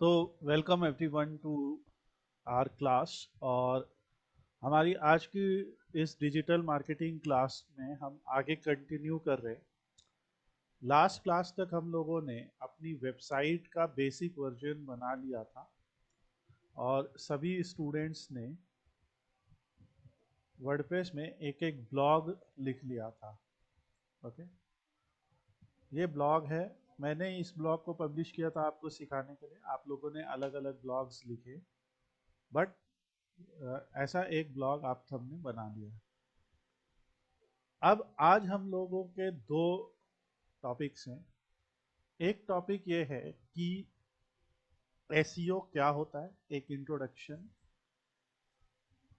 तो welcome everyone to our class. और हमारी आज की इस डिजिटल मार्केटिंग क्लास में हम आगे कंटिन्यू कर रहे हैं। लास्ट क्लास तक हम लोगों ने अपनी वेबसाइट का बेसिक वर्जन बना लिया था और सभी स्टूडेंट्स ने वर्डप्रेस में एक एक ब्लॉग लिख लिया था। ओके, ये ब्लॉग है। मैंने इस ब्लॉग को पब्लिश किया था आपको सिखाने के लिए। आप लोगों ने अलग अलग ब्लॉग्स लिखे, बट ऐसा एक ब्लॉग आप सबने बना लिया। अब आज हम लोगों के दो टॉपिक्स हैं। एक टॉपिक ये है कि एसईओ क्या होता है, एक इंट्रोडक्शन,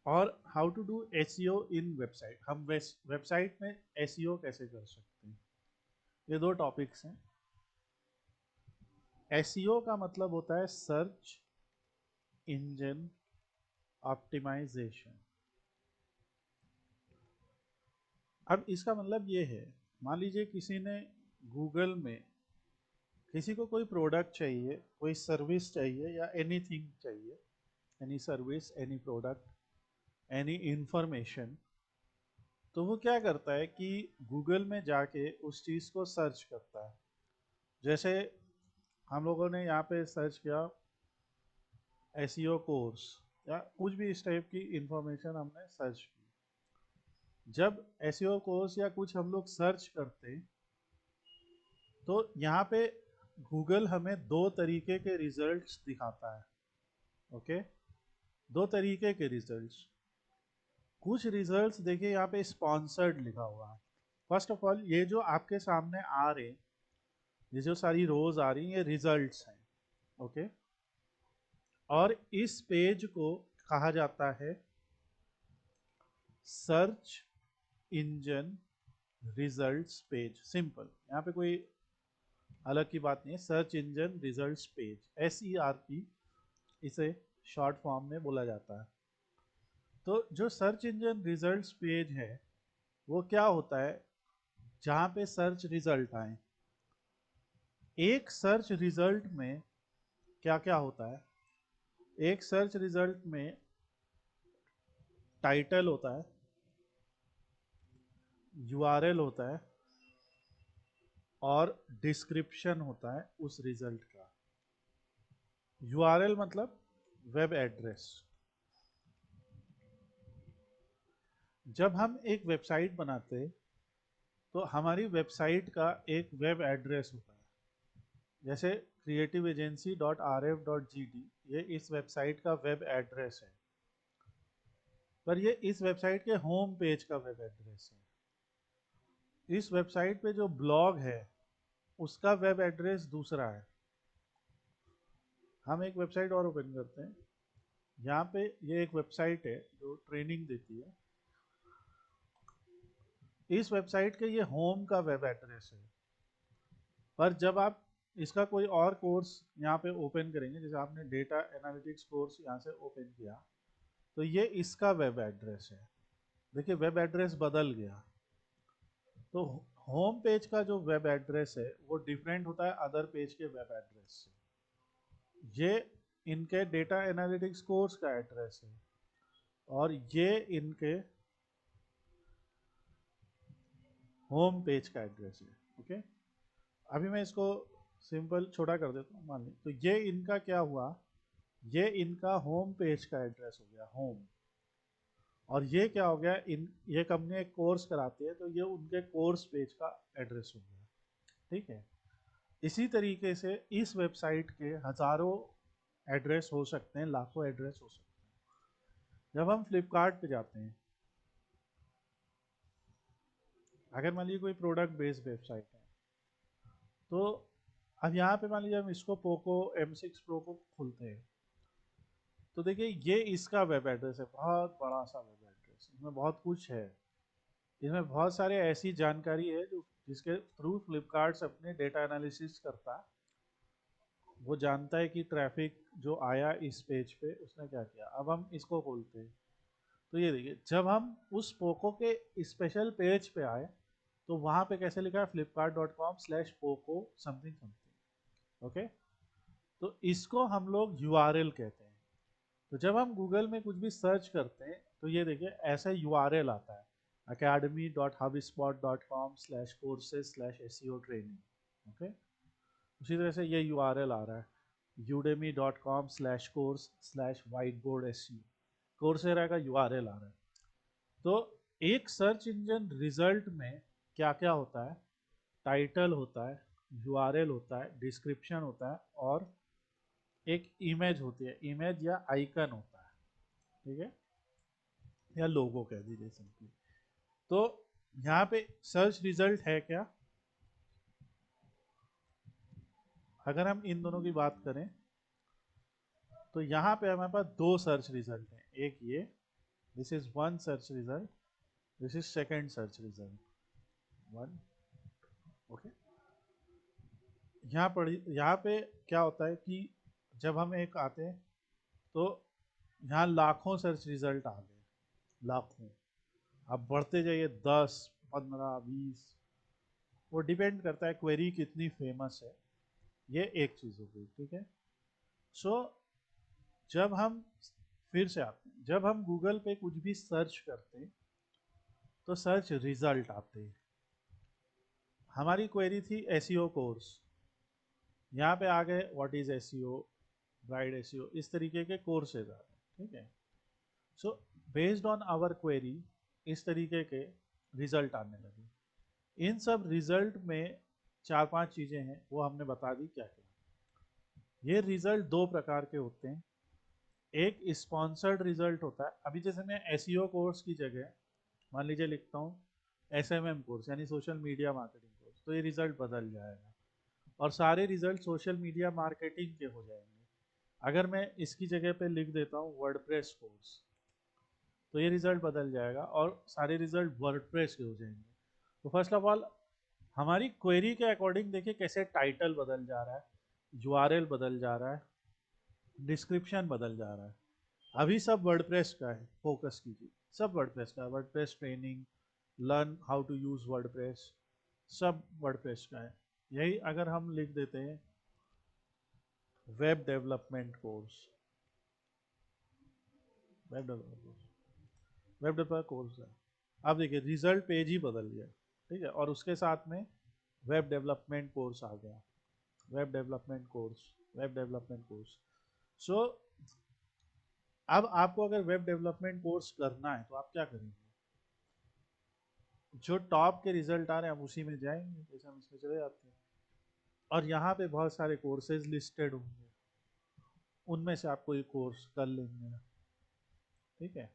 और how to do SEO in website. हम वेबसाइट में एसईओ कैसे कर सकते हैं, ये दो टॉपिक्स हैं। एसईओ का मतलब होता है सर्च इंजन ऑप्टिमाइजेशन। अब इसका मतलब ये है, मान लीजिए किसी ने गूगल में किसी को कोई प्रोडक्ट चाहिए, कोई सर्विस चाहिए या एनीथिंग चाहिए, any service, any product, any information, तो वो क्या करता है कि गूगल में जाके उस चीज़ को सर्च करता है। जैसे हम लोगों ने यहाँ पे सर्च किया एसईओ कोर्स या कुछ भी इस टाइप की इंफॉर्मेशन हमने सर्च की। जब एसईओ कोर्स या कुछ हम लोग सर्च करते हैं तो यहाँ पे गूगल हमें दो तरीके के रिजल्ट्स दिखाता है। ओके, दो तरीके के रिजल्ट्स। कुछ रिजल्ट्स देखिए, यहाँ पे स्पॉन्सर्ड लिखा हुआ है। फर्स्ट ऑफ ऑल, ये जो आपके सामने आ रहे, ये जो सारी रोज आ रही, ये रिजल्ट्स हैं। ओके, और इस पेज को कहा जाता है search engine results page. Simple, यहाँ पे कोई अलग की बात नहीं है। Search engine results page, SERP इसे शॉर्ट फॉर्म में बोला जाता है। तो जो सर्च इंजन रिजल्ट्स पेज है वो क्या होता है, जहाँ पे सर्च रिजल्ट आए। एक सर्च रिजल्ट में क्या क्या होता है, एक सर्च रिजल्ट में टाइटल होता है, URL होता है और डिस्क्रिप्शन होता है उस रिजल्ट का। URL मतलब वेब एड्रेस। जब हम एक वेबसाइट बनाते हैं तो हमारी वेबसाइट का एक वेब एड्रेस होता है। जैसे creativeagency.rf.gd, ये इस वेबसाइट का वेब एड्रेस है, पर ये इस वेबसाइट के होम पेज का वेब एड्रेस है। इस वेबसाइट पे जो ब्लॉग है उसका वेब एड्रेस दूसरा है। हम एक वेबसाइट और ओपन करते हैं। यहाँ पे ये एक वेबसाइट है जो ट्रेनिंग देती है। इस वेबसाइट के ये होम का वेब एड्रेस है, पर जब आप इसका कोई और कोर्स यहाँ पे ओपन करेंगे, जैसे आपने डेटा एनालिटिक्स कोर्स यहाँ से ओपन किया, तो ये इसका वेब एड्रेस है। देखिए, वेब एड्रेस बदल गया। तो होम पेज का जो वेब एड्रेस है वो डिफरेंट होता है अदर पेज के वेब एड्रेस से। ये इनके डेटा एनालिटिक्स कोर्स का एड्रेस है और ये इनके होम पेज का एड्रेस है। ओके, अभी मैं इसको सिंपल छोटा कर देता हूँ। मान ली तो ये इनका क्या हुआ, ये इनका होम पेज का एड्रेस हो गया, होम। और ये क्या हो गया, इन ये कंपनी एक कोर्स कराती है तो ये उनके कोर्स पेज का एड्रेस हो गया। ठीक है, इसी तरीके से इस वेबसाइट के हजारों एड्रेस हो सकते हैं, लाखों एड्रेस हो सकते हैं। जब हम फ्लिपकार्ट पे जाते हैं, अगर मान लीजिए कोई प्रोडक्ट बेस्ड वेबसाइट है, तो अब यहाँ पे मान लीजिए हम इसको पोको M6 प्रो को खोलते हैं, तो देखिए ये इसका वेब एड्रेस है, बहुत बड़ा सा वेब एड्रेस। इसमें बहुत कुछ है, इसमें बहुत सारे ऐसी जानकारी है जो जिसके थ्रू फ्लिपकार्ट अपने डेटा एनालिसिस करता है। वो जानता है कि ट्रैफिक जो आया इस पेज पे उसने क्या किया। अब हम इसको खोलते हैं तो ये देखिए, जब हम उस पोको के स्पेशल पेज पे आए तो वहां पे कैसे लिखा है, flipkart.com/poco समथिंग समथिंग। ओके, तो इसको हम लोग यूआरएल कहते हैं। तो जब हम गूगल में कुछ भी सर्च करते हैं तो ये देखिए ऐसा यूआरएल आता है, academy.hubspot.com/courses/SEO training। ओके, उसी तरह से ये यूआरएल आ रहा है udemy.com/course/whiteboard SEO, कोर्सेरा का यूआरएल आ रहा है। तो एक सर्च इंजन रिजल्ट में क्या क्या होता है, टाइटल होता है, यूआरएल होता है, डिस्क्रिप्शन होता है, और एक इमेज होती है, इमेज या आइकन होता है, ठीक है, या लोगो कह दीजिए सिंपली। तो यहाँ पे सर्च रिजल्ट है क्या, अगर हम इन दोनों की बात करें तो यहाँ पे हमारे पास दो सर्च रिजल्ट हैं, एक ये, this is one search result, this is second search result, one. Okay, यहाँ पे क्या होता है कि जब हम एक आते हैं तो यहाँ लाखों सर्च रिजल्ट आ गए, लाखों। अब बढ़ते जाइए 10, 15, 20, वो डिपेंड करता है क्वेरी कितनी फेमस है, ये एक चीज़ हो गई, ठीक है। सो जब हम फिर से आते हैं, जब हम गूगल पे कुछ भी सर्च करते हैं तो सर्च रिजल्ट आते हैं। हमारी क्वेरी थी एसईओ कोर्स, यहाँ पे आ गए व्हाट इज एसईओ, ब्राइड एसईओ, इस तरीके के कोर्सेज आ गए, ठीक है। So based on our query इस तरीके के रिजल्ट आने लगे। इन सब रिजल्ट में चार पांच चीजें हैं, वो हमने बता दी क्या क्या। ये रिजल्ट दो प्रकार के होते हैं, एक स्पॉन्सर्ड रिजल्ट होता है। अभी जैसे मैं एसईओ कोर्स की जगह मान लीजिए लिखता हूँ एसएमएम कोर्स यानी सोशल मीडिया मार्केटिंग कोर्स, तो ये रिजल्ट बदल जाएगा और सारे रिजल्ट सोशल मीडिया मार्केटिंग के हो जाएंगे। अगर मैं इसकी जगह पे लिख देता हूँ वर्डप्रेस कोर्स, तो ये रिजल्ट बदल जाएगा और सारे रिजल्ट वर्डप्रेस के हो जाएंगे। तो फर्स्ट ऑफ ऑल हमारी क्वेरी के अकॉर्डिंग देखिए कैसे टाइटल बदल जा रहा है, यूआरएल बदल जा रहा है, डिस्क्रिप्शन बदल जा रहा है। अभी सब वर्डप्रेस का है, फोकस कीजिए, सब वर्डप्रेस का है, WordPress training, learn how to use WordPress, सब वर्डप्रेस का है। यही अगर हम लिख देते हैं web development course, web development, web development course है, अब देखिए रिजल्ट पेज ही बदल गया, ठीक है, और उसके साथ में वेब डेवलपमेंट कोर्स आ गया, web development course, web development course. So अब आपको अगर वेब डेवलपमेंट कोर्स करना है तो आप क्या करेंगे, जो टॉप के रिजल्ट आ रहे हैं हम उसी में जाएंगे, जैसे हम इसमें चले जाते हैं और यहाँ पे बहुत सारे कोर्सेज लिस्टेड होंगे, उनमें से आप कोई कोर्स कर लेंगे, ठीक है।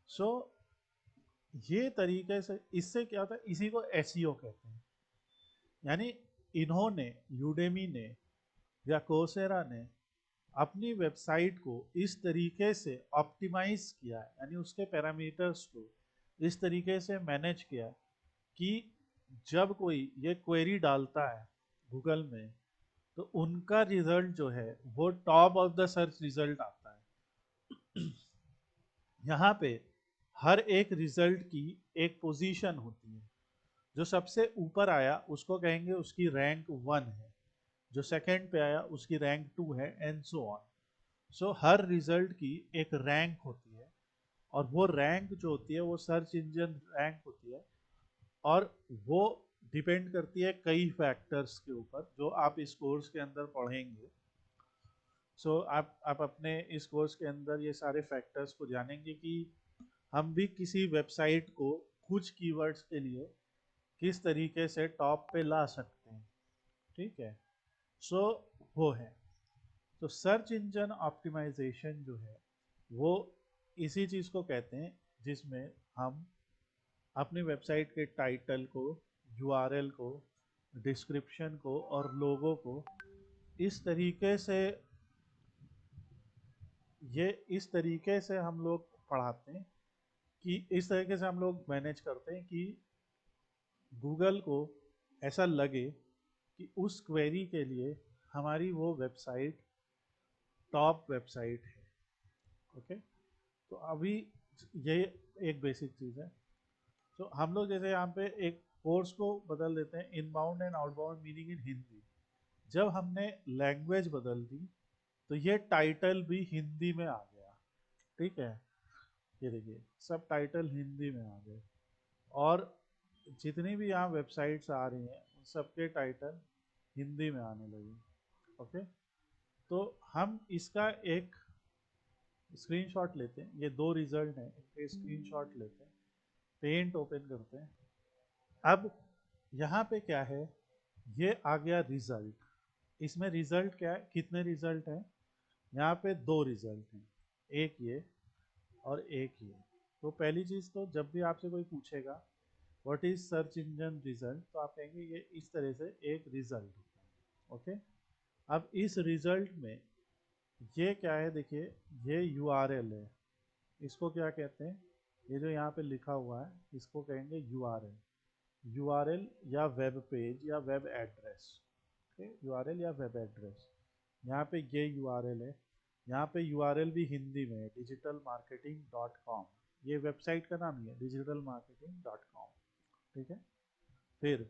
सो ये तरीके से, इससे क्या होता है, इसी को एसईओ कहते हैं। यानी इन्होंने, यूडेमी ने या कोर्सेरा ने अपनी वेबसाइट को इस तरीके से ऑप्टिमाइज किया है, यानी उसके पैरामीटर्स को इस तरीके से मैनेज किया कि जब कोई ये क्वेरी डालता है गूगल में तो उनका रिजल्ट जो है वो top of the search result आता है। यहाँ पे हर एक रिजल्ट की एक पोजीशन होती है, जो सबसे ऊपर आया उसको कहेंगे उसकी रैंक 1 है, जो सेकंड पे आया उसकी रैंक 2 है, and so on. So her result की एक रैंक होती है और वो रैंक जो होती है वो सर्च इंजन रैंक होती है, और वो डिपेंड करती है कई फैक्टर्स के ऊपर जो आप इस कोर्स के अंदर पढ़ेंगे। सो आप अपने इस कोर्स के अंदर ये सारे फैक्टर्स को जानेंगे कि हम भी किसी वेबसाइट को कुछ कीवर्ड्स के लिए किस तरीके से टॉप पे ला सकते हैं, ठीक है। सो वो है, तो सर्च इंजन ऑप्टिमाइजेशन जो है वो इसी चीज़ को कहते हैं जिसमें हम अपनी वेबसाइट के टाइटल को, यूआरएल को, डिस्क्रिप्शन को और लोगो को इस तरीके से, ये इस तरीके से हम लोग पढ़ाते हैं कि इस तरीके से हम लोग मैनेज करते हैं कि गूगल को ऐसा लगे कि उस क्वेरी के लिए हमारी वो वेबसाइट टॉप वेबसाइट है। ओके, तो अभी ये एक बेसिक चीज़ है। तो हम लोग जैसे यहाँ पे एक कोर्स को बदल देते हैं, inbound and outbound meaning in Hindi. जब हमने लैंग्वेज बदल दी तो ये टाइटल भी हिंदी में आ गया, ठीक है। ये देखिए सब टाइटल हिंदी में आ गए, और जितनी भी यहाँ वेबसाइट्स आ रही हैं उन सबके टाइटल हिंदी में आने लगे। ओके, तो हम इसका एक स्क्रीनशॉट लेते हैं, ये दो रिजल्ट हैं, इनके स्क्रीनशॉट लेते हैं, पेंट ओपन करते हैं। अब यहाँ पे क्या है, ये आ गया रिजल्ट। इसमें रिजल्ट क्या है, कितने रिजल्ट हैं, यहाँ पे दो रिजल्ट हैं, एक ये और एक ये। तो पहली चीज़ तो जब भी आपसे कोई पूछेगा what is search engine result, तो आप कहेंगे ये इस तरह से एक रिजल्ट होता है। ओके, अब इस रिजल्ट में ये क्या है, देखिए ये यूआरएल है, इसको क्या कहते हैं, ये जो यहाँ पे लिखा हुआ है इसको कहेंगे यूआरएल। यूआरएल या वेब पेज या वेब एड्रेस, यूआरएल या वेब एड्रेस। यहाँ पे ये यूआरएल है, यहाँ पे यूआरएल भी हिंदी में है, digitalmarketing.com। ये वेबसाइट का नाम ही है, digitalmarketing.com, ठीक है। फिर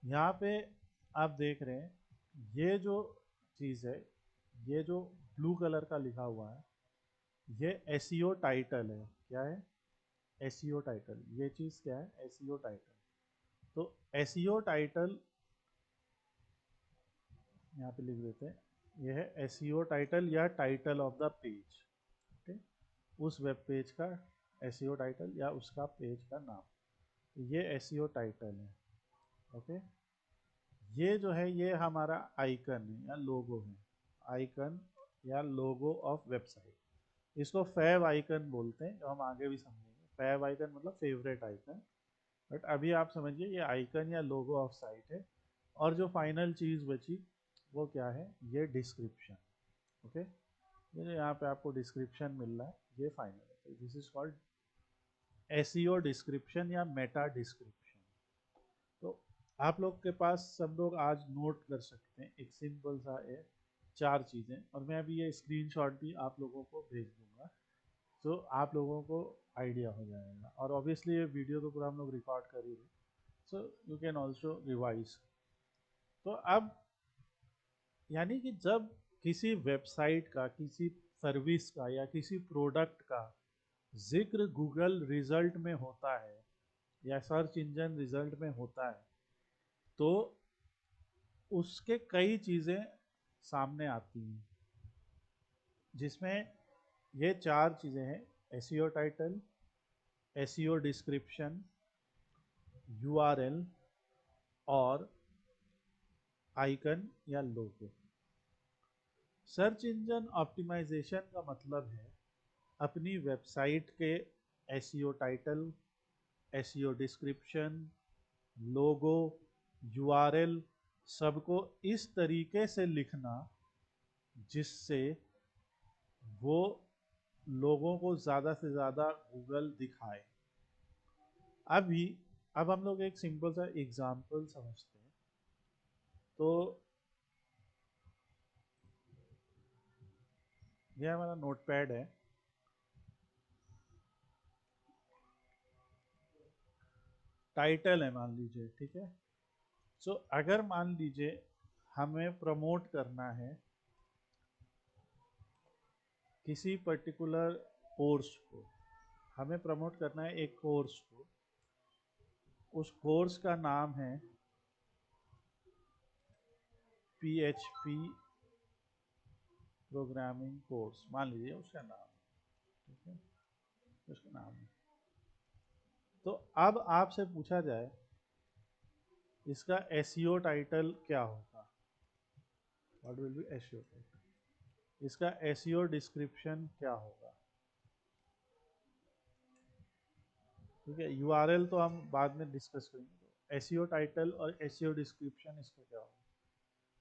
यहाँ पे आप देख रहे हैं ये जो चीज़ है, ये जो ब्लू कलर का लिखा हुआ है, ये एसईओ टाइटल है। क्या है, एसईओ टाइटल। ये चीज़ क्या है, एसईओ टाइटल। तो एसईओ टाइटल यहाँ पे लिख देते हैं, यह है एसईओ टाइटल या टाइटल ऑफ द पेज, ठीक, उस वेब पेज का एसईओ टाइटल या उसका पेज का नाम, तो ये एसईओ टाइटल है। ओके, ये जो है ये हमारा आइकन है या लोगो है, आइकन या लोगो ऑफ वेबसाइट। इसको फैब आइकन बोलते हैं, जो हम आगे भी समझेंगे। फैब आइकन मतलब फेवरेट आइकन, बट अभी आप समझिए ये आइकन या लोगो ऑफ साइट है। और जो फाइनल चीज़ बची वो क्या है, ये डिस्क्रिप्शन। ओके, ये जो यहाँ पे आपको डिस्क्रिप्शन मिल रहा है ये फाइनल है, this is called SEO description या मेटा डिस्क्रिप्शन। तो आप लोग के पास सब लोग आज नोट कर सकते हैं एक सिंपल सा है, चार चीज़ें, और मैं अभी ये स्क्रीनशॉट भी आप लोगों को भेज दूंगा, तो आप लोगों को आइडिया हो जाएगा। और ऑब्वियसली ये वीडियो तो पूरा हम लोग रिकॉर्ड कर ही रहे, so you can also revise. तो अब यानी कि जब किसी वेबसाइट का, किसी सर्विस का या किसी प्रोडक्ट का जिक्र गूगल रिजल्ट में होता है या सर्च इंजन रिजल्ट में होता है, तो उसके कई चीज़ें सामने आती हैं, जिसमें ये चार चीज़ें हैं, SEO title, SEO description, URL और आइकन या लोगो। सर्च इंजन ऑप्टिमाइजेशन का मतलब है अपनी वेबसाइट के एसईओ टाइटल, एसईओ डिस्क्रिप्शन, लोगो, यूआरएल सबको इस तरीके से लिखना जिससे वो लोगों को ज़्यादा से ज़्यादा गूगल दिखाए। अभी अब हम लोग एक सिंपल सा एग्जांपल समझते हैं। तो यह हमारा नोटपैड है, टाइटल है मान लीजिए, ठीक है। सो अगर मान लीजिए हमें प्रमोट करना है किसी पर्टिकुलर कोर्स को, हमें प्रमोट करना है एक कोर्स को, उस कोर्स का नाम है PHP प्रोग्रामिंग कोर्स, मान लीजिए उसका नाम, ठीक है, उसका नाम है। तो अब आपसे पूछा जाए इसका एसईओ टाइटल क्या होगा, what will be SEO title, इसका एसईओ डिस्क्रिप्शन क्या होगा, ठीक है। यूआरएल तो हम बाद में डिस्कस करेंगे, एसईओ टाइटल और एसईओ डिस्क्रिप्शन इसका क्या होगा।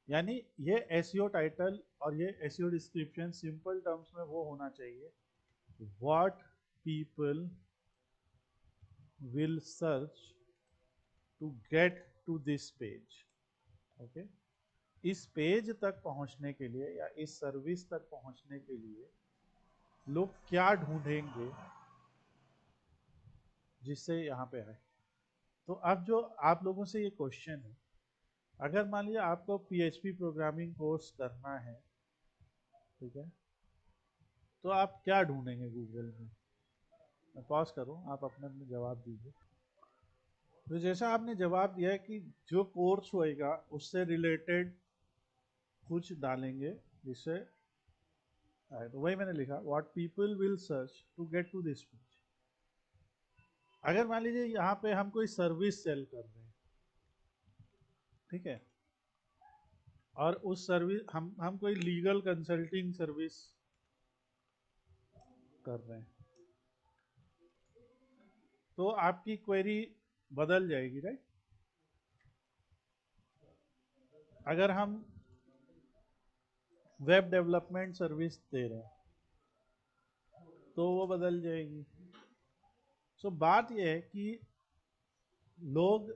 यानी ये एसईओ टाइटल और ये एसईओ डिस्क्रिप्शन सिंपल टर्म्स में वो होना चाहिए, what people will search to get to this page. Okay, इस पेज तक पहुंचने के लिए या इस सर्विस तक पहुंचने के लिए लोग क्या ढूंढेंगे जिससे यहाँ पे आए। तो अब जो आप लोगों से ये क्वेश्चन है, अगर मान लीजिए आपको PHP प्रोग्रामिंग कोर्स करना है ठीक है, तो आप क्या ढूंढेंगे गूगल में? मैं पॉज करूँ, आप अपने अपने जवाब दीजिए। तो जैसा आपने जवाब दिया है कि जो कोर्स होएगा उससे रिलेटेड कुछ डालेंगे जिससे, तो वही मैंने लिखा, what people will search to get to this page. अगर मान लीजिए यहाँ पे हम कोई सर्विस सेल कर रहे हैं, ठीक है, और उस सर्विस हम कोई लीगल कंसल्टिंग सर्विस कर रहे हैं, तो आपकी क्वेरी बदल जाएगी, राइट? अगर हम वेब डेवलपमेंट सर्विस दे रहे हैं तो वो बदल जाएगी। सो बात यह है कि लोग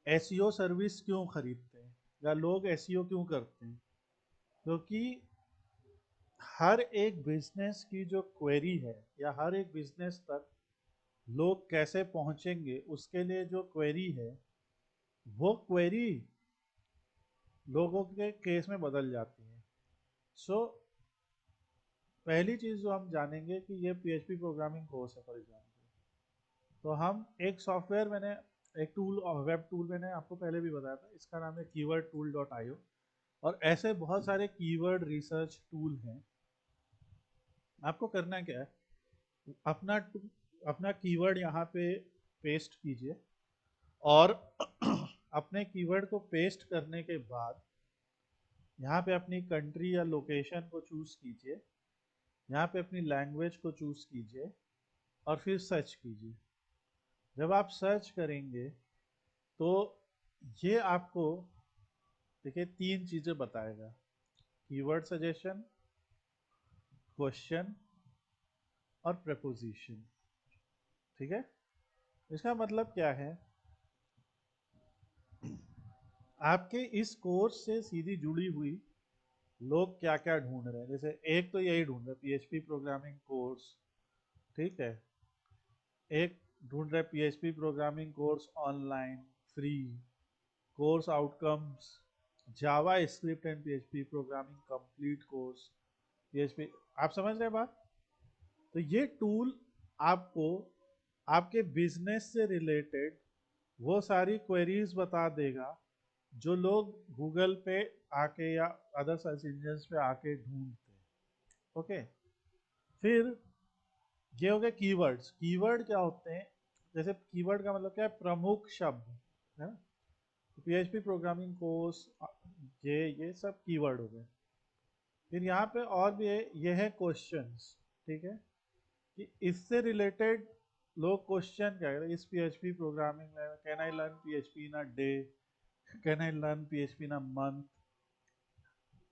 एसईओ सर्विस क्यों खरीदते हैं या लोग एसईओ क्यों करते हैं? क्योंकि हर एक बिजनेस की जो क्वेरी है या हर एक बिजनेस तक लोग कैसे पहुंचेंगे उसके लिए जो क्वेरी है, वो क्वेरी लोगों के केस में बदल जाती है। सो पहली चीज जो हम जानेंगे कि ये पीएचपी प्रोग्रामिंग कोर्स है, फॉर एग्जाम्पल, तो हम एक सॉफ्टवेयर, मैंने एक टूल, वेब टूल मैंने आपको पहले भी बताया था, इसका नाम है keywordtool.io। और ऐसे बहुत सारे कीवर्ड रिसर्च टूल हैं। आपको करना क्या है, अपना अपना कीवर्ड यहाँ पे पेस्ट कीजिए, और अपने कीवर्ड को पेस्ट करने के बाद यहाँ पे अपनी कंट्री या लोकेशन को चूज कीजिए, यहाँ पे अपनी लैंग्वेज को चूज कीजिए और फिर सर्च कीजिए। जब आप सर्च करेंगे तो ये आपको, देखिए, तीन चीजें बताएगा: कीवर्ड सजेशन, क्वेश्चन और प्रपोजिशन। ठीक है, इसका मतलब क्या है, आपके इस कोर्स से सीधी जुड़ी हुई लोग क्या क्या ढूंढ रहे हैं। जैसे एक तो यही ढूंढ रहे हैं पीएचपी प्रोग्रामिंग कोर्स, ठीक है, एक ढूंढ रहे PHP programming course online free, course outcomes, Java script and PHP programming complete course, PHP. आप समझ रहे हैं बात? तो ये टूल आपको आपके बिजनेस से रिलेटेड वो सारी क्वेरीज बता देगा जो लोग गूगल पे आके या अदर सर्च इंजन पे आके ढूंढते हैं। ओके, फिर ये हो गए कीवर्ड्स। कीवर्ड क्या होते हैं? जैसे कीवर्ड का मतलब क्या है, प्रमुख शब्द, है ना? तो पीएचपी प्रोग्रामिंग कोर्स, ये सब कीवर्ड हो गए। फिर यहाँ पे और भी है, ये है क्वेश्चंस, ठीक है, कि इससे रिलेटेड लोग क्वेश्चन क्या करते हैं इस पीएचपी प्रोग्रामिंग में, can I learn PHP in a day, can I learn PHP in a month,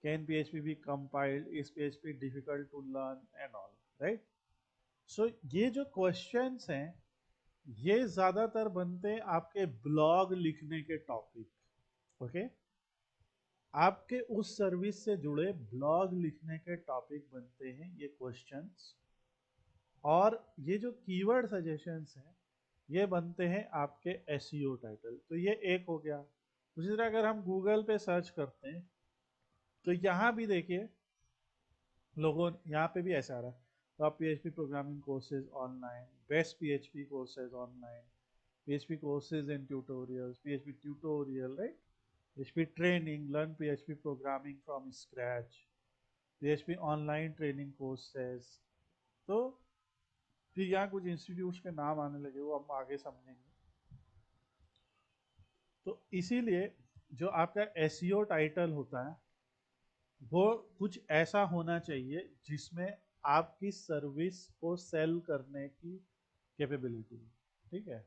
can PHP be compiled, is PHP difficult to learn and all, right? So ये जो questions हैं ये ज्यादातर बनते हैं आपके ब्लॉग लिखने के टॉपिक। ओके, आपके उस सर्विस से जुड़े ब्लॉग लिखने के टॉपिक बनते हैं ये क्वेश्चंस। और ये जो कीवर्ड सजेशंस हैं ये बनते हैं आपके एसईओ टाइटल। तो ये एक हो गया। उसी तरह अगर हम गूगल पे सर्च करते हैं तो यहाँ भी देखिए, लोगों यहाँ पे भी ऐसा आ रहा है, तो आप PHP programming courses online, best PHP courses online, PHP courses and tutorials, PHP tutorial, right, PHP training, learn PHP programming from scratch, PHP online training courses. तो फिर यहाँ कुछ इंस्टीट्यूट्स के नाम आने लगे, वो हम आगे समझेंगे। तो इसीलिए जो आपका एसईओ टाइटल होता है वो कुछ ऐसा होना चाहिए जिसमें आपकी सर्विस को सेल करने की कैपेबिलिटी, ठीक है।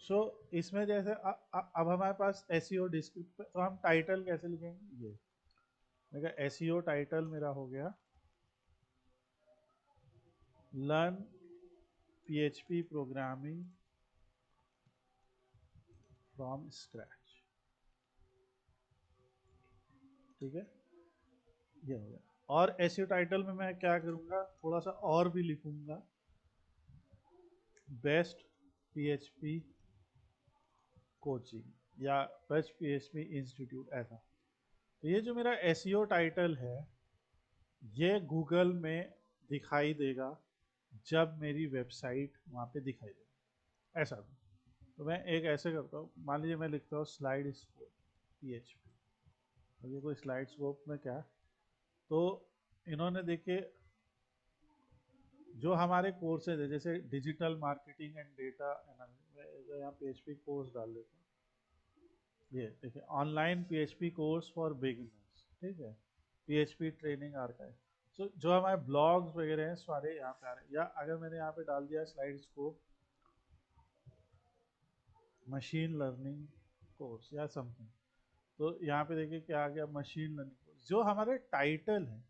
सो इसमें जैसे अब हमारे पास एसईओ डिस्क्रिप्टर, तो हम टाइटल कैसे लिखेंगे? ये मेरा एसईओ टाइटल मेरा हो गया, learn PHP programming from scratch, ठीक है, ये हो गया। और एसईओ टाइटल में मैं क्या करूंगा, थोड़ा सा और भी लिखूंगा, बेस्ट पीएचपी कोचिंग या बेस्ट पीएचपी इंस्टीट्यूट, ऐसा। तो ये जो मेरा एसईओ टाइटल है ये गूगल में दिखाई देगा जब मेरी वेबसाइट वहाँ पे दिखाई देगी ऐसा। तो मैं एक ऐसे करता हूँ, मान लीजिए मैं लिखता हूँ स्लाइड स्कोप PHP। अब ये कोई स्लाइड स्कोप में क्या, तो इन्होंने देखिए जो हमारे कोर्सेज है जैसे digital marketing and data analysis, यहाँ PHP कोर्स डाल देता हूँ। ये देखिए online PHP course for beginners, ठीक है, PHP ट्रेनिंग आर्काइव। सो जो हमारे ब्लॉग्स वगैरह हैं सारे यहाँ पे आ रहे हैं। या अगर मैंने यहाँ पे डाल दिया slide scope machine learning course या समथिंग, तो यहाँ पे देखिए क्या आ गया, मशीन लर्निंग कोर्स। जो हमारे टाइटल है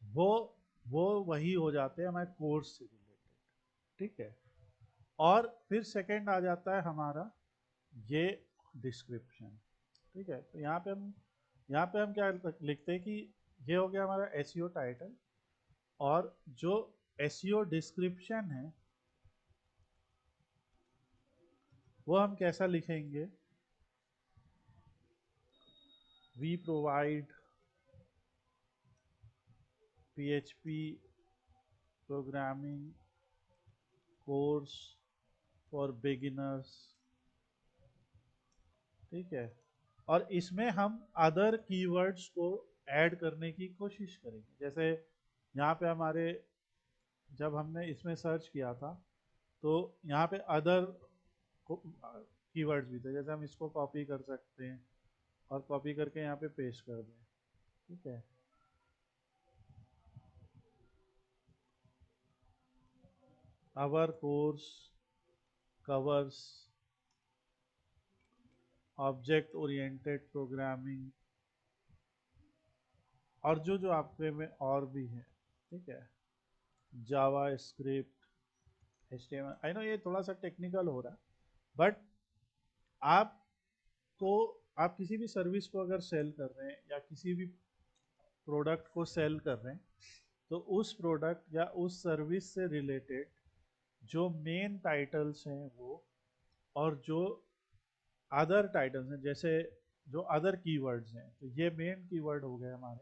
वो वो वही हो जाते हैं हमारे कोर्स से रिलेटेड, ठीक है। और फिर सेकंड आ जाता है हमारा ये डिस्क्रिप्शन, ठीक है। तो यहाँ पे हम क्या लिखते हैं कि ये हो गया हमारा एसईओ टाइटल, और जो एसईओ डिस्क्रिप्शन है वो हम कैसा लिखेंगे, we provide PHP programming course for beginners, ठीक है। और इसमें हम अदर कीवर्ड्स को ऐड करने की कोशिश करेंगे। जैसे यहाँ पे हमारे जब हमने इसमें सर्च किया था तो यहाँ पे अदर कीवर्ड्स भी थे, जैसे हम इसको कॉपी कर सकते हैं और कॉपी करके यहाँ पे पेस्ट कर दें, ठीक है। Our course covers object oriented programming, और जो आपके में और भी है, ठीक है, JavaScript HTML। I know ये थोड़ा सा टेक्निकल हो रहा है, बट आपको, आप किसी भी सर्विस को अगर सेल कर रहे हैं या किसी भी प्रोडक्ट को सेल कर रहे हैं, तो उस प्रोडक्ट या उस सर्विस से रिलेटेड जो मेन टाइटल्स हैं वो, और जो अदर टाइटल्स हैं, जैसे जो अदर कीवर्ड्स हैं, तो ये मेन कीवर्ड हो गए हमारे,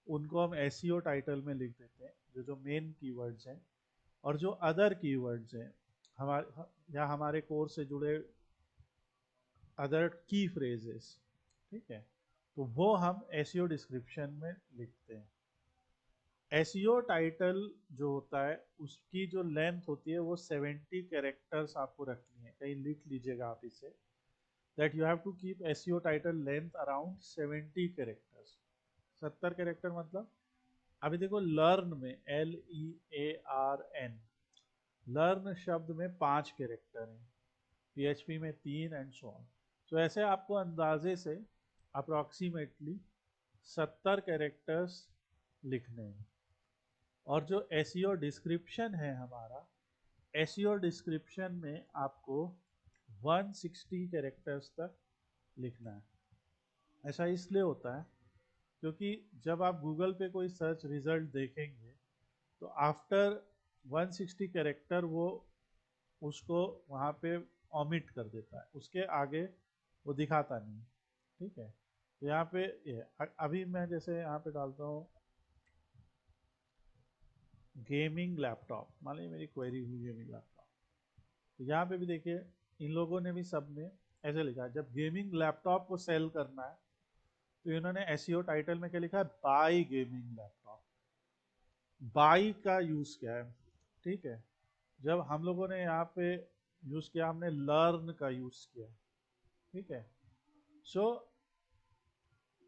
उनको हम एसईओ टाइटल में लिख देते हैं, जो जो मेन कीवर्ड्स हैं। और जो अदर कीवर्ड्स हैं हमारे या हमारे कोर्स से जुड़े अदर की फ्रेजेस, ठीक है, तो वो हम एसईओ डिस्क्रिप्शन में लिखते हैं। एसईओ टाइटल जो होता है उसकी जो लेंथ होती है वो 70 कैरेक्टर्स आपको रखनी है, कहीं लिख लीजिएगा आप इसे, that you have to keep SEO title length around 70 characters. 70 character मतलब, अभी देखो लर्न में LEARN, लर्न शब्द में 5 कैरेक्टर हैं, PHP में 3 एंड सो ऑन। तो ऐसे आपको अंदाजे से अप्रॉक्सीमेटली 70 कैरेक्टर्स लिखने हैं। और जो एसईओ डिस्क्रिप्शन है हमारा, एसईओ डिस्क्रिप्शन में आपको 160 कैरेक्टर्स तक लिखना है। ऐसा इसलिए होता है क्योंकि जब आप गूगल पे कोई सर्च रिजल्ट देखेंगे तो आफ्टर 160 कैरेक्टर वो उसको वहाँ पे ऑमिट कर देता है, उसके आगे वो दिखाता नहीं, ठीक है। तो यहाँ पे ये अभी मैं जैसे यहाँ पे डालता हूँ गेमिंग लैपटॉप, मान लीजिए मेरी क्वेरी हुई गेमिंग लैपटॉप, तो यहाँ पे भी देखिए इन लोगों ने भी सबने ऐसे लिखा है, जब गेमिंग लैपटॉप को सेल करना है तो इन्होंने एसईओ टाइटल में क्या लिखा है, बाय गेमिंग लैपटॉप। बाई का यूज किया है, ठीक है। जब हम लोगों ने यहाँ पे यूज किया, हमने लर्न का यूज किया, ठीक है। सो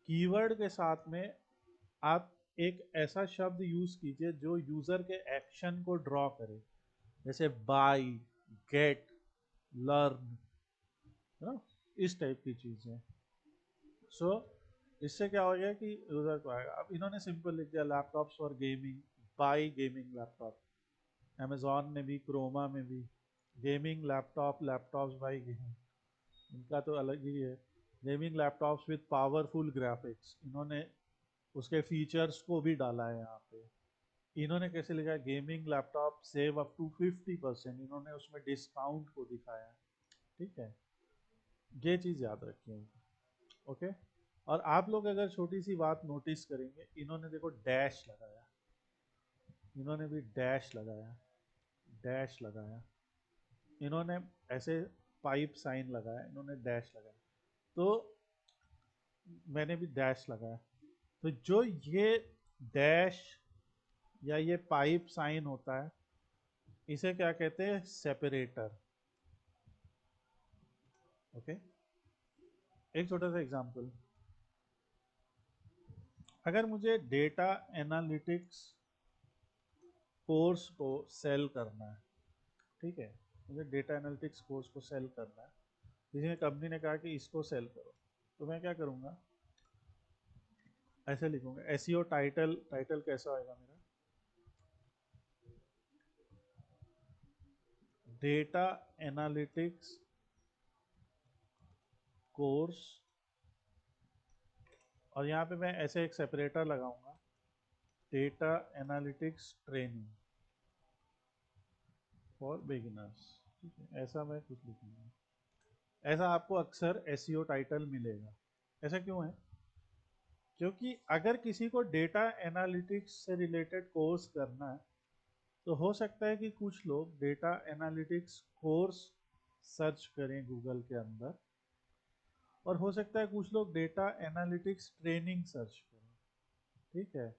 कीवर्ड के साथ में आप एक ऐसा शब्द यूज कीजिए जो यूजर के एक्शन को ड्रॉ करे, जैसे बाई, गेट, लर्न, है ना, इस टाइप की चीजें। सो इससे क्या हो गया कि यूजर को आएगा। अब इन्होंने सिंपल लिख दिया laptops for gaming, by gaming laptop. Amazon में भी, क्रोमा में भी gaming laptop, laptops by gaming, इनका तो अलग ही है। Gaming laptops with powerful graphics, इन्होंने उसके फीचर्स को भी डाला है यहाँ पे। इन्होंने कैसे लिखा है, gaming laptop save up to 50%, इन्होंने उसमें डिस्काउंट को दिखाया है, ठीक है। ये चीज़ याद रखिए, ओके। और आप लोग अगर छोटी सी बात नोटिस करेंगे, इन्होंने देखो डैश लगाया, इन्होंने भी डैश लगाया, डैश लगाया, इन्होंने ऐसे पाइप साइन लगाया, इन्होंने डैश लगाया, तो मैंने भी डैश लगाया। तो जो ये डैश या ये पाइप साइन होता है, इसे क्या कहते हैं? सेपरेटर। ओके, एक छोटा सा एग्जांपल, अगर मुझे डेटा एनालिटिक्स कोर्स को सेल करना है, ठीक है, मुझे डेटा एनालिटिक्स कोर्स को सेल करना है, किसी ने कंपनी ने कहा कि इसको सेल करो, तो मैं क्या करूँगा? ऐसे लिखूंगा, एसईओ टाइटल, टाइटल कैसा होगा मेरा? डेटा एनालिटिक्स कोर्स, और यहाँ पे मैं ऐसे एक सेपरेटर लगाऊंगा, data analytics training for beginners. ठीक है, ऐसा मैं कुछ लिखूंगा। ऐसा आपको अक्सर एसईओ टाइटल मिलेगा। ऐसा क्यों है? क्योंकि अगर किसी को डेटा एनालिटिक्स से रिलेटेड कोर्स करना है, तो हो सकता है कि कुछ लोग डेटा एनालिटिक्स कोर्स सर्च करें गूगल के अंदर, और हो सकता है कुछ लोग डेटा एनालिटिक्स ट्रेनिंग सर्च करें। ठीक है,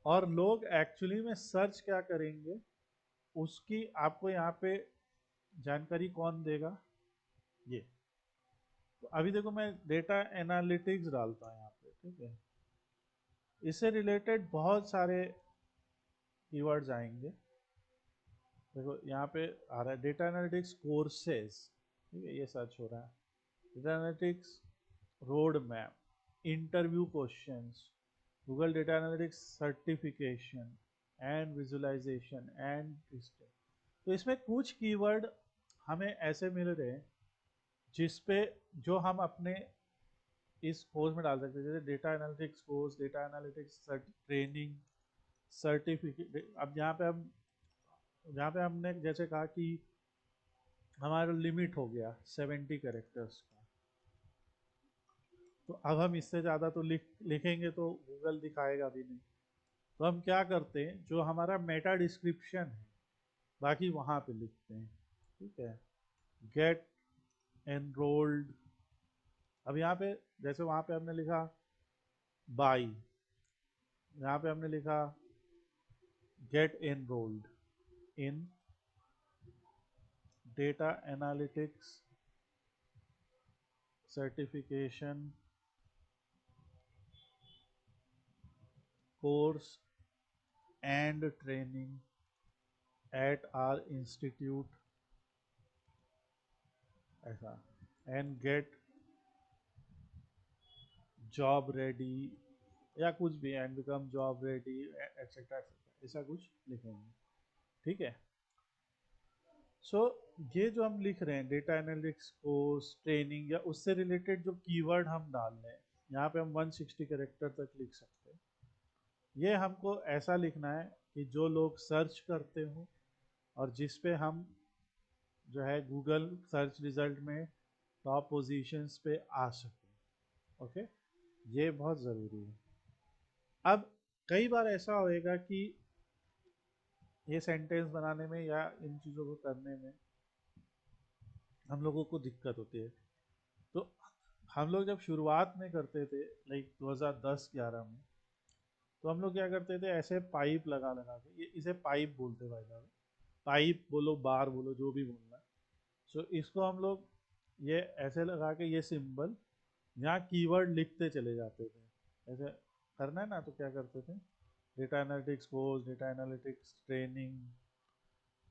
और लोग एक्चुअली में सर्च क्या करेंगे, उसकी आपको यहाँ पे जानकारी कौन देगा? ये, तो अभी देखो मैं डेटा एनालिटिक्स डालता हूँ यहाँ पे, ठीक है, इससे रिलेटेड बहुत सारे कीवर्ड्स आएंगे। देखो यहाँ पे आ रहा है डेटा एनालिटिक्स कोर्सेज, ठीक है, ये सर्च हो रहा है, data analytics road map, interview questions, Google data analytics certification and visualization and testing. तो इसमें कुछ कीवर्ड हमें ऐसे मिल रहे हैं जिस पे जो हम अपने इस कोर्स में डाल सकते हैं, जैसे data analytics course, data analytics training, certificate. अब यहाँ पे हमने जैसे कहा कि हमारा लिमिट हो गया 70 कैरेक्टर्स का, तो अब हम इससे ज़्यादा तो लिखेंगे तो गूगल दिखाएगा भी नहीं। तो हम क्या करते हैं, जो हमारा मेटा डिस्क्रिप्शन है बाकी वहाँ पे लिखते हैं। ठीक है, गेट एनरोल्ड। अब यहाँ पे जैसे वहाँ पे हमने लिखा बाई, यहाँ पे हमने लिखा get enrolled in data analytics certification course and training at R institute, ऐसा, एंड गेट जॉब रेडी, या कुछ भी, and become job ready etcetera etcetera, ऐसा कुछ लिखेंगे। ठीक है, सो ये जो हम लिख रहे हैं डेटा एनालिटिक्स कोर्स ट्रेनिंग या उससे रिलेटेड जो कीवर्ड हम डाल रहे हैं, यहाँ पे हम 160 कैरेक्टर तक लिख सकते हैं। ये हमको ऐसा लिखना है कि जो लोग सर्च करते हो और जिस पे हम जो है गूगल सर्च रिजल्ट में टॉप पोजीशंस पे आ सके। ओके, ये बहुत ज़रूरी है। अब कई बार ऐसा होएगा कि ये सेंटेंस बनाने में या इन चीज़ों को करने में हम लोगों को दिक्कत होती है। तो हम लोग जब शुरुआत में करते थे, लाइक 2010-11 में, तो हम लोग क्या करते थे, ऐसे पाइप लगा लगा के, ये इसे पाइप बोलते भाई साहब, पाइप बोलो बार बोलो जो भी बोलना है। सो इसको हम लोग ये ऐसे लगा के, ये सिंबल, यहाँ कीवर्ड लिखते चले जाते थे। ऐसे करना है ना, तो क्या करते थे, data analytics course, data analytics training,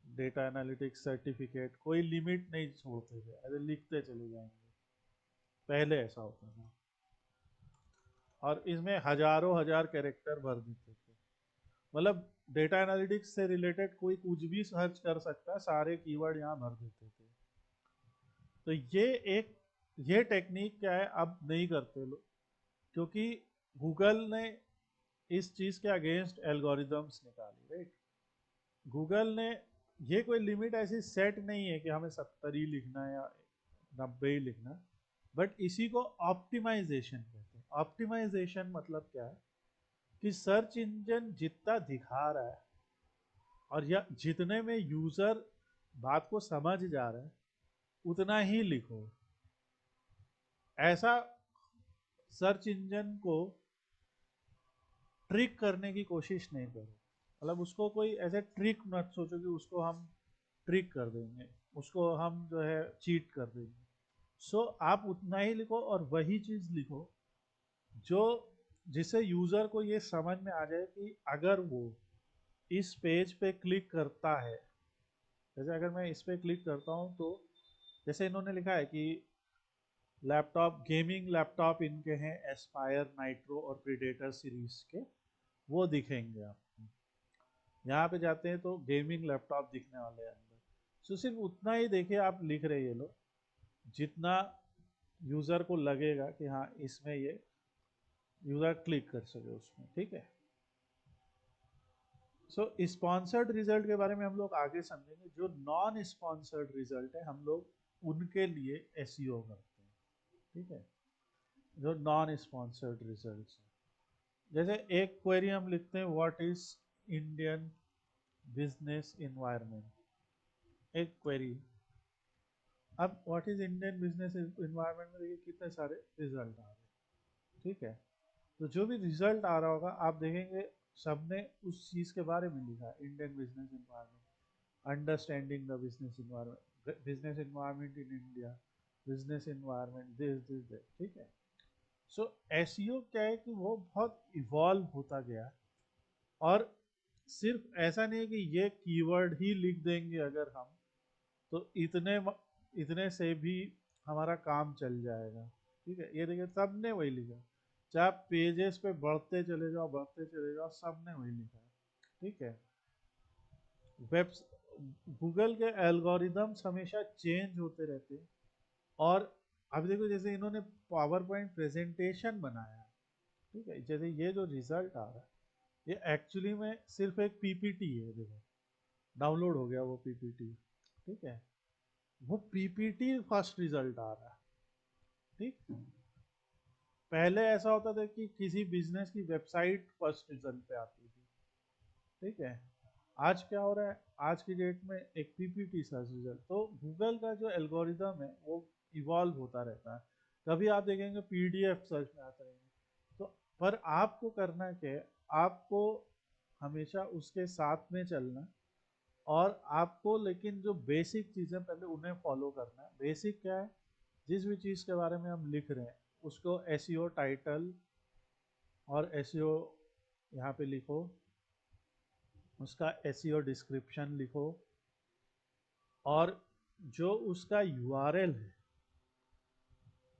data analytics certificate, कोई लिमिट नहीं छोड़ते थे, ऐसे लिखते चले जाएंगे। पहले ऐसा होता था, और इसमें हजारों हजार कैरेक्टर भर देते थे। मतलब डेटा एनालिटिक्स से रिलेटेड कोई कुछ भी सर्च कर सकता है, सारे कीवर्ड यहाँ भर देते थे। तो ये टेक्निक क्या है, अब नहीं करते लोग, क्योंकि गूगल ने इस चीज़ के अगेंस्ट एल्गोरिदम्स निकाली, राइट। गूगल ने ये कोई लिमिट ऐसी सेट नहीं है कि हमें 70 ही लिखना है या 90 ही लिखना, बट इसी को ऑप्टिमाइजेशन कहते हैं। ऑप्टिमाइजेशन मतलब क्या है कि सर्च इंजन जितना दिखा रहा है और या जितने में यूजर बात को समझ जा रहा है उतना ही लिखो। ऐसा सर्च इंजन को ट्रिक करने की कोशिश नहीं करो। मतलब उसको कोई ऐसे ट्रिक मत सोचो कि उसको हम ट्रिक कर देंगे, उसको हम जो है चीट कर देंगे। सो आप उतना ही लिखो और वही चीज लिखो जो जिससे यूजर को ये समझ में आ जाए कि अगर वो इस पेज पे क्लिक करता है, जैसे अगर मैं इस पे क्लिक करता हूँ तो जैसे इन्होंने लिखा है कि लैपटॉप गेमिंग लैपटॉप इनके हैं एस्पायर, नाइट्रो और प्रीडेटर सीरीज के, वो दिखेंगे आपको। यहाँ पे जाते हैं तो गेमिंग लैपटॉप दिखने वाले हैं अंदर। सो सिर्फ उतना ही देखिए आप लिख रहे हैं ये लोग जितना यूजर को लगेगा कि हाँ इसमें ये यूजर क्लिक कर सके उसमें, ठीक है। सो स्पॉन्सर्ड रिजल्ट के बारे में हम लोग आगे समझेंगे। जो नॉन स्पॉन्सर्ड रिजल्ट है हम लोग उनके लिए एसईओ करते हैं, ठीक है। जो नॉन स्पॉन्सर्ड रिजल्ट है, जैसे एक क्वेरी हम लिखते हैं what is Indian business environment, एक क्वेरी। अब what is Indian business environment में देखिए कितने सारे रिजल्ट आ रहे हैं, ठीक है। तो जो भी रिजल्ट आ रहा होगा आप देखेंगे सबने उस चीज के बारे में लिखा है, Indian business environment, understanding the business environment, business environment in India, business environment this that, ठीक है। सो एसईओ क्या है कि वो बहुत इवॉल्व होता गया और सिर्फ ऐसा नहीं है कि ये कीवर्ड ही लिख देंगे अगर हम तो इतने से भी हमारा काम चल जाएगा, ठीक है। ये देखिए सबने वही लिखा, चाहे आप पेजेस पे बढ़ते चले जाओ सबने वही लिखा है, ठीक है। वेब गूगल के एल्गोरिदम्स हमेशा चेंज होते रहते हैं और अब देखो जैसे इन्होंने पावर पॉइंट प्रेजेंटेशन बनाया है, ठीक है। जैसे ये जो रिजल्ट आ रहा है ये एक्चुअली में सिर्फ एक पीपीटी है, देखो डाउनलोड हो गया वो पीपीटी, ठीक है। वो पीपीटी फर्स्ट रिजल्ट आ रहा है, ठीक। पहले ऐसा होता था कि किसी बिजनेस की वेबसाइट फर्स्ट रिजल्ट पे आती थी, ठीक है। आज क्या हो रहा है, आज की डेट में एक पीपीटी सर्च रिजल्ट। तो गूगल का जो एल्गोरिदम है वो इवॉल्व होता रहता है। कभी आप देखेंगे पीडीएफ सर्च में आता रहेंगे, तो पर आपको करना क्या है, आपको हमेशा उसके साथ में चलना और आपको लेकिन जो बेसिक चीज़ें पहले उन्हें फॉलो करना है। बेसिक क्या है, जिस भी चीज़ के बारे में हम लिख रहे हैं उसको एसईओ टाइटल और एसईओ यहाँ पे लिखो, उसका एसईओ डिस्क्रिप्शन लिखो और जो उसका यूआरएल है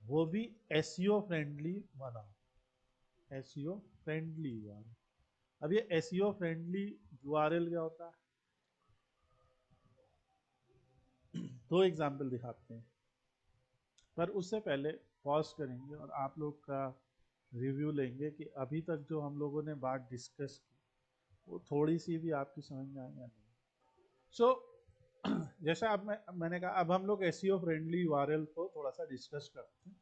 वो भी एसईओ फ्रेंडली बनाओ, एसईओ फ्रेंडली यूआरएल। अब ये एसईओ फ्रेंडली यूआरएल क्या होता है, दो एग्जाम्पल दिखाते हैं। पर उससे पहले पॉज करेंगे और आप लोग का रिव्यू लेंगे कि अभी तक जो हम लोगों ने बात डिस्कस की वो थोड़ी सी भी आपकी समझ में आई या नहीं। सो जैसा अब मैंने कहा अब हम लोग एसईओ फ्रेंडली यूआरएल को थोड़ा सा डिस्कस करते हैं।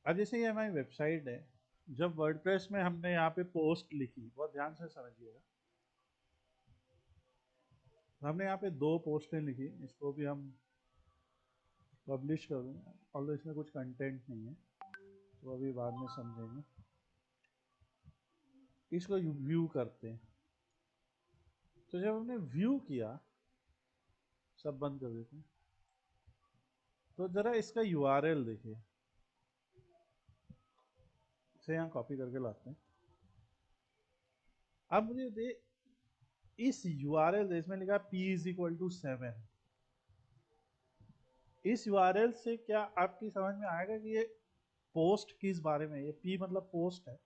अब जैसे ये हमारी वेबसाइट है, जब वर्डप्रेस में हमने यहाँ पे पोस्ट लिखी, बहुत ध्यान से समझिएगा, हमने यहाँ पे दो पोस्टें लिखी, इसको भी हम पब्लिश कर देंगे, ऑल्दो इसमें कुछ कंटेंट नहीं है तो अभी बाद में समझेंगे। इसको व्यू करते हैं, तो जब हमने व्यू किया, सब बंद कर देते हैं, तो जरा इसका यूआरएल देखिए, इसे यहाँ कॉपी करके लाते हैं। अब मुझे दे इस यूआरएल इसमें लिखा p इज इक्वल टू 7, इस यूआरएल से क्या आपकी समझ में आएगा कि ये पोस्ट किस बारे में है। ये p मतलब पोस्ट है,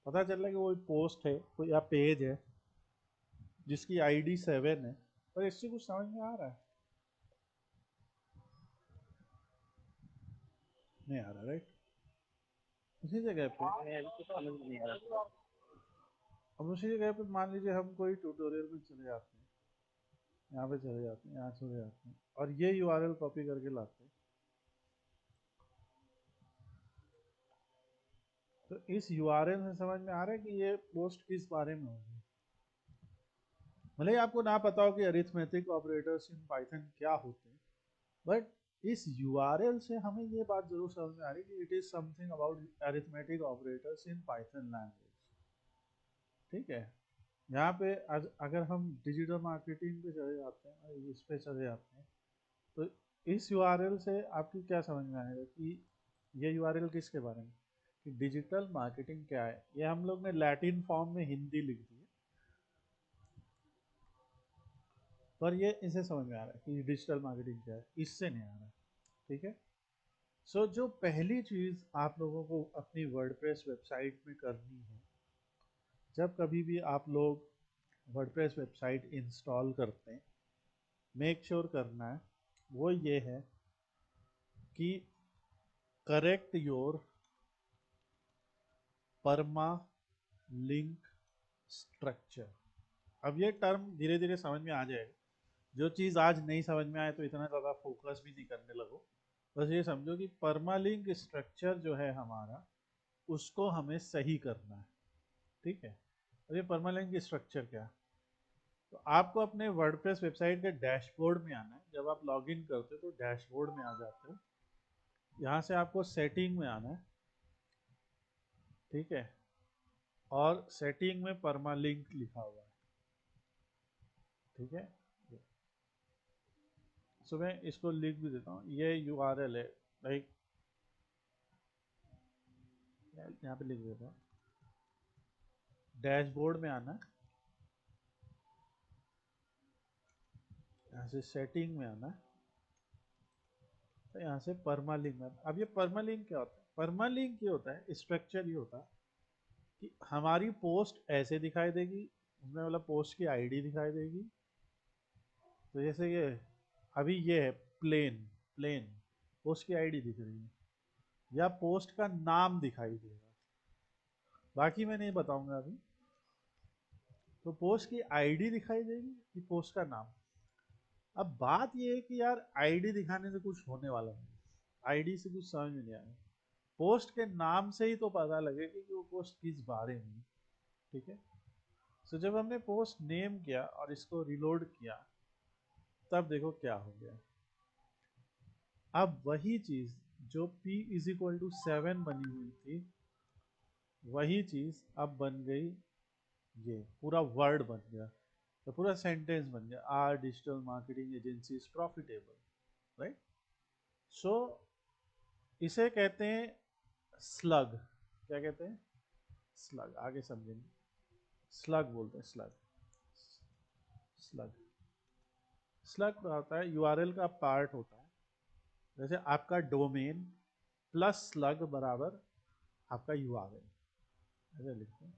पता चल रहा है कि वो पोस्ट है कोई या पेज है जिसकी आईडी 7 है, पर इससे कुछ समझ में आ रहा है, नहीं आ रहा, राइट। उसी जगह पे अब उसी जगह पे मान लीजिए हम कोई ट्यूटोरियल में चले जाते हैं, यहाँ पे चले जाते हैं, यहाँ चले जाते हैं और ये यूआरएल कॉपी करके लाते हैं। तो इस यूआरएल से समझ में आ रहा है कि ये पोस्ट किस बारे में होगी। भले ही आपको ना पता हो कि अरिथमेटिक ऑपरेटर्स इन पाइथन क्या होते हैं, बट इस यूआरएल से हमें ये बात जरूर समझ में आ रही है कि it is something about arithmetic operators in Python language. ठीक है, यहाँ पे अगर हम डिजिटल मार्केटिंग पे चले जाते हैं, इस पे चले जाते हैं, तो इस यूआरएल से आपकी क्या समझ में आएगा कि ये यूआरएल किसके बारे में, कि डिजिटल मार्केटिंग क्या है। ये हम लोग ने लैटिन फॉर्म में हिंदी लिख दी है, पर ये इसे समझ में आ रहा है कि डिजिटल मार्केटिंग क्या है, इससे नहीं आ रहा है। ठीक है, सो जो पहली चीज़ आप लोगों को अपनी वर्डप्रेस वेबसाइट में करनी है, जब कभी भी आप लोग वर्डप्रेस वेबसाइट इंस्टॉल करते हैं, मेक श्योर करना है वो ये है कि correct your permalink structure. अब ये टर्म धीरे धीरे समझ में आ जाएगा, जो चीज़ आज नहीं समझ में आए तो इतना ज़्यादा फोकस भी नहीं करने लगो। बस ये समझो कि परमालिंक स्ट्रक्चर जो है हमारा, उसको हमें सही करना है। ठीक है, अब ये परमालिंक स्ट्रक्चर क्या है, तो आपको अपने वर्डप्रेस वेबसाइट के डैशबोर्ड में आना है। जब आप लॉगिन करते हो तो डैशबोर्ड में आ जाते हो, यहाँ से आपको सेटिंग में आना है। ठीक है, और सेटिंग में परमालिंक लिखा हुआ है। ठीक है, सो मैं इसको लिख भी देता हूँ, ये यूआरएल है, लाइक यहाँ पे लिख देता हूँ। डैशबोर्ड में आना है, यहाँ से सेटिंग में आना है, तो यहाँ से परमालिंक में। अब ये परमालिंक क्या होता है, परमालिंक ये होता है, स्ट्रक्चर ये होता है कि हमारी पोस्ट ऐसे दिखाई देगी, उसमें मतलब पोस्ट की आईडी दिखाई देगी। तो जैसे ये अभी ये है प्लेन, प्लेन पोस्ट की आईडी दिख रही है, या पोस्ट का नाम दिखाई देगा, बाकी मैं नहीं बताऊंगा अभी। तो पोस्ट की आईडी दिखाई देगी कि पोस्ट का नाम। अब बात ये है कि यार आईडी दिखाने से कुछ होने वाला नहीं, आईडी से कुछ समझ में नहीं आएगा, पोस्ट के नाम से ही तो पता लगेगा कि वो पोस्ट किस बारे में है। ठीक है, सो जब हमने पोस्ट नेम किया और इसको रिलोड किया, तब देखो क्या हो गया। अब वही चीज जो p इज इक्वल टू 7 बनी हुई थी, वही चीज अब बन गई, ये पूरा वर्ड बन गया, तो पूरा सेंटेंस बन गया, are digital marketing agency is profitable, right. So इसे कहते हैं स्लग। क्या कहते हैं, स्लग, आगे समझेंगे। स्लग बोलते हैं, स्लग। स्लग, स्लग क्या होता है, यूआरएल का पार्ट होता है। जैसे आपका डोमेन प्लस स्लग बराबर आपका यूआरएल, ऐसे लिखते हैं,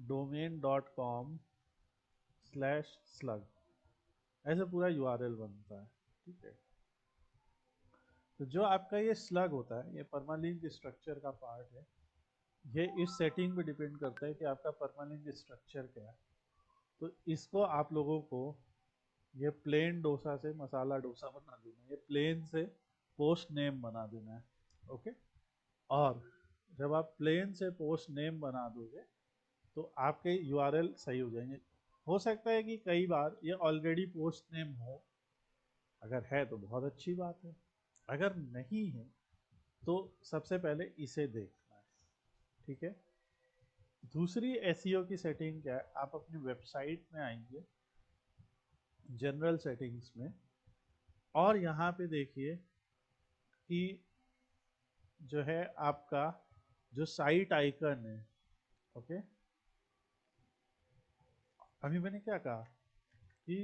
domain.com/slug, ऐसे पूरा यूआरएल बनता है। ठीक है, तो जो आपका ये स्लग होता है, ये परमालिंक स्ट्रक्चर का पार्ट है। ये इस सेटिंग पे डिपेंड करता है कि आपका परमालिंक स्ट्रक्चर क्या है। तो इसको आप लोगों को ये प्लेन डोसा से मसाला डोसा बना देना है, ये प्लेन से पोस्ट नेम बना देना है। ओके, और जब आप प्लेन से पोस्ट नेम बना दोगे तो आपके यूआरएल सही हो जाएंगे। हो सकता है कि कई बार ये ऑलरेडी पोस्ट नेम हो, अगर है तो बहुत अच्छी बात है, अगर नहीं है तो सबसे पहले इसे देखना है। ठीक है, दूसरी एसईओ की सेटिंग क्या है, आप अपनी वेबसाइट में आएंगे, जनरल सेटिंग्स में, और यहाँ पे देखिए कि जो है आपका जो साइट आइकन है। ओके, अभी मैंने क्या कहा कि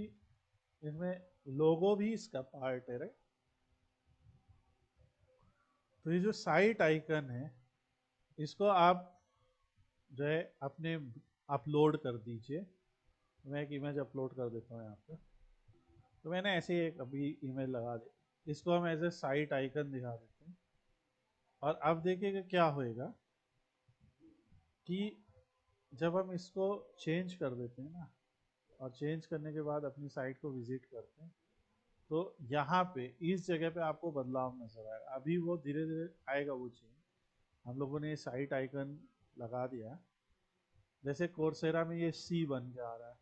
इसमें लोगो भी इसका पार्ट है, राइट। तो ये जो साइट आइकन है, इसको आप जो है अपने अपलोड कर दीजिए। मैं एक इमेज अपलोड कर देता हूँ यहाँ पे। तो मैंने ऐसे ही एक अभी इमेज लगा दी, इसको हम एज ए साइट आइकन दिखा देते हैं। और अब देखिएगा क्या होएगा कि जब हम इसको चेंज कर देते हैं ना, और चेंज करने के बाद अपनी साइट को विजिट करते हैं, तो यहाँ पे इस जगह पे आपको बदलाव नजर आएगा। अभी वो धीरे धीरे आएगा वो चेंज, हम लोगों ने साइट आइकन लगा दिया। जैसे कोर्सेरा में ये सी बन के आ रहा है,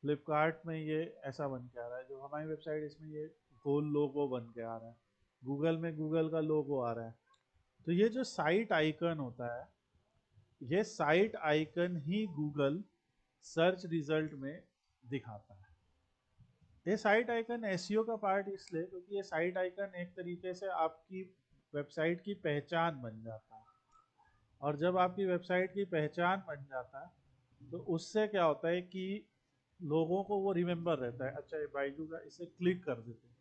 फ्लिपकार्ट में ये ऐसा बन के आ रहा है, जो हमारी वेबसाइट इसमें ये गोल लोगो बन के आ रहा है, गूगल में गूगल का लोगो आ रहा है। तो ये जो साइट आइकन होता है, ये साइट आइकन ही गूगल सर्च रिजल्ट में दिखाता है। ये साइट आइकन एसईओ का पार्ट इसलिए क्योंकि ये साइट आइकन एक तरीके से आपकी वेबसाइट की पहचान बन जाता है। और जब आपकी वेबसाइट की पहचान बन जाता है तो उससे क्या होता है कि लोगों को वो रिमेम्बर रहता है, अच्छा ये बाइजू का, इसे क्लिक कर देते हैं।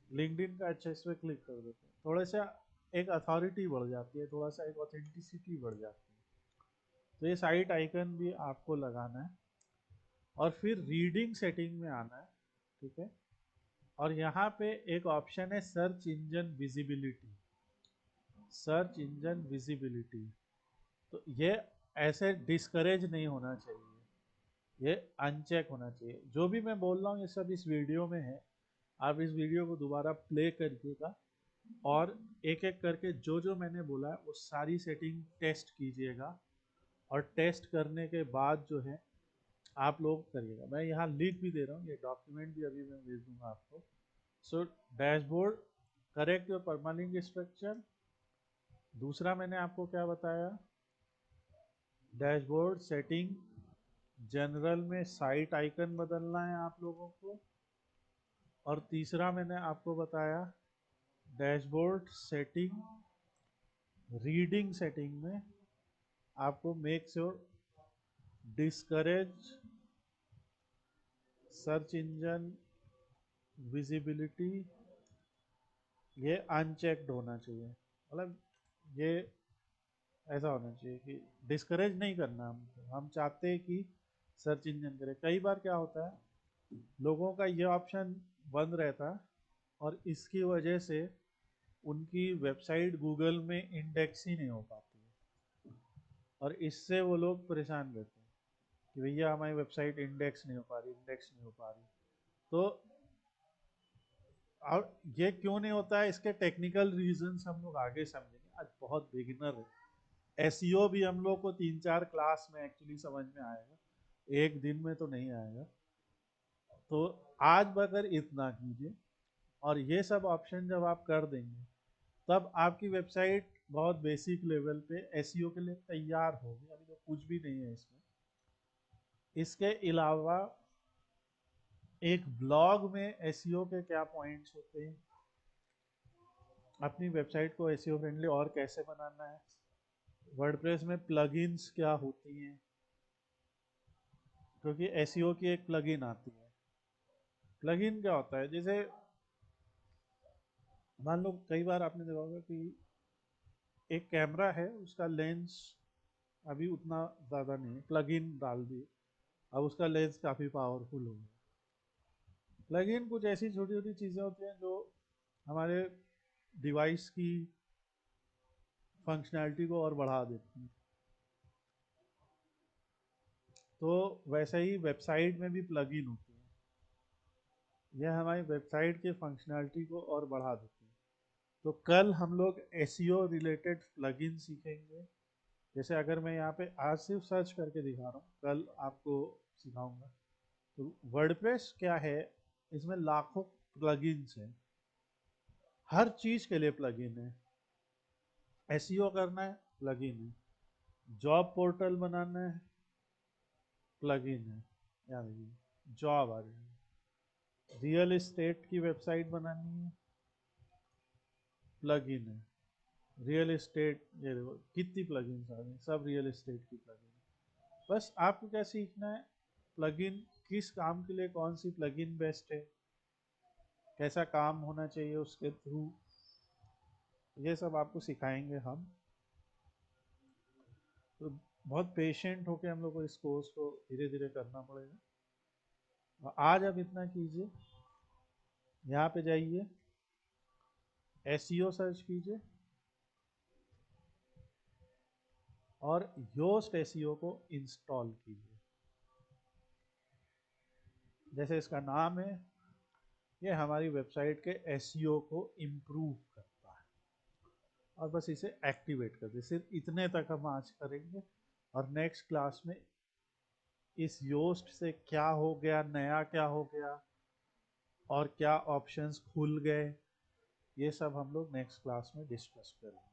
लिंक्डइन का, अच्छा इस पर क्लिक कर देते हैं। थोड़ा सा एक अथॉरिटी बढ़ जाती है, थोड़ा सा एक ऑथेंटिसिटी बढ़ जाती है। तो ये साइट आइकन भी आपको लगाना है। और फिर रीडिंग सेटिंग में आना है, ठीक है। और यहाँ पे एक ऑप्शन है search engine visibility. Search engine visibility, तो ये ऐसे डिस्करेज नहीं होना चाहिए, ये अनचेक होना चाहिए। जो भी मैं बोल रहा हूँ ये सब इस वीडियो में है, आप इस वीडियो को दोबारा प्ले करिएगा और एक एक करके जो जो मैंने बोला है वो सारी सेटिंग टेस्ट कीजिएगा। और टेस्ट करने के बाद जो है आप लोग करिएगा। मैं यहाँ लिंक भी दे रहा हूँ, ये डॉक्यूमेंट भी अभी मैं भेज दूंगा आपको। So dashboard, correct your permalink structure. दूसरा मैंने आपको क्या बताया, डैशबोर्ड सेटिंग जनरल में साइट आइकन बदलना है आप लोगों को। और तीसरा मैंने आपको बताया डैशबोर्ड सेटिंग रीडिंग सेटिंग में आपको make sure discourage search engine visibility, ये अनचेक्ड होना चाहिए। मतलब ये ऐसा होना चाहिए कि डिस्करेज नहीं करना, हम चाहते हैं कि सर्च इंजन करे। कई बार क्या होता है, लोगों का ये ऑप्शन बंद रहता है और इसकी वजह से उनकी वेबसाइट गूगल में इंडेक्स ही नहीं हो पाती है। और इससे वो लोग परेशान रहते हैं कि भैया हमारी वेबसाइट इंडेक्स नहीं हो पा रही, इंडेक्स नहीं हो पा रही। तो और ये क्यों नहीं होता है, इसके टेक्निकल रीजंस हम लोग आगे समझेंगे। आज बहुत बिगिनर है, एसईओ भी हम लोग को 3-4 क्लास में एक्चुअली समझ में आएगा, एक दिन में तो नहीं आएगा। तो आज बगैर इतना कीजिए और ये सब ऑप्शन जब आप कर देंगे तब आपकी वेबसाइट बहुत बेसिक लेवल पे एसईओ के लिए तैयार होगी। अभी तो कुछ भी नहीं है इसमें। इसके अलावा एक ब्लॉग में एसईओ के क्या पॉइंट्स होते हैं, अपनी वेबसाइट को एसईओ फ्रेंडली और कैसे बनाना है, वर्डप्रेस में प्लगइन्स क्या होती हैं, क्योंकि एसईओ की एक प्लगइन आती है। प्लगइन क्या होता है, जैसे मान लो कई बार आपने देखा होगा कि एक कैमरा है, उसका लेंस अभी उतना ज़्यादा नहीं है, प्लगइन डाल दिए, अब उसका लेंस काफ़ी पावरफुल हो गया। प्लगइन कुछ ऐसी छोटी छोटी चीज़ें होती हैं जो हमारे डिवाइस की फंक्शनैलिटी को और बढ़ा देती हैं। तो वैसे ही वेबसाइट में भी प्लगइन होती है, यह हमारी वेबसाइट की फंक्शनैलिटी को और बढ़ा देती है। तो कल हम लोग एसईओ रिलेटेड प्लगइन सीखेंगे। जैसे अगर मैं यहाँ पे आज सिर्फ सर्च करके दिखा रहा हूँ, कल आपको सिखाऊंगा। तो वर्डप्रेस क्या है, इसमें लाखों प्लगइन्स हैं, हर चीज़ के लिए प्लगइन है। एसईओ करना है, प्लगइन है। जॉब पोर्टल बनाना है, प्लगइन है। याद रखिए, जॉब आ रही है। रियल एस्टेट की वेबसाइट बनानी है, प्लगइन है। रियल एस्टेट, ये देखो कितनी प्लगइन्स आ गई, सब रियल एस्टेट की प्लगइन। बस आपको क्या सीखना है, प्लगइन किस काम के लिए कौन सी प्लगइन बेस्ट है, कैसा काम होना चाहिए उसके थ्रू, ये सब आपको सिखाएंगे हम। तो बहुत पेशेंट होके हम लोग को इस कोर्स को धीरे धीरे करना पड़ेगा। आज आप इतना कीजिए, यहाँ पे जाइए, एसईओ सर्च कीजिए और योस्ट एसईओ को इंस्टॉल कीजिए। जैसे इसका नाम है, ये हमारी वेबसाइट के एसईओ को इम्प्रूव करता है। और बस इसे एक्टिवेट कर दे। सिर्फ इतने तक हम आज करेंगे और नेक्स्ट क्लास में इस योस्ट से क्या हो गया, नया क्या हो गया और क्या ऑप्शंस खुल गए, ये सब हम लोग नेक्स्ट क्लास में डिस्कस करेंगे।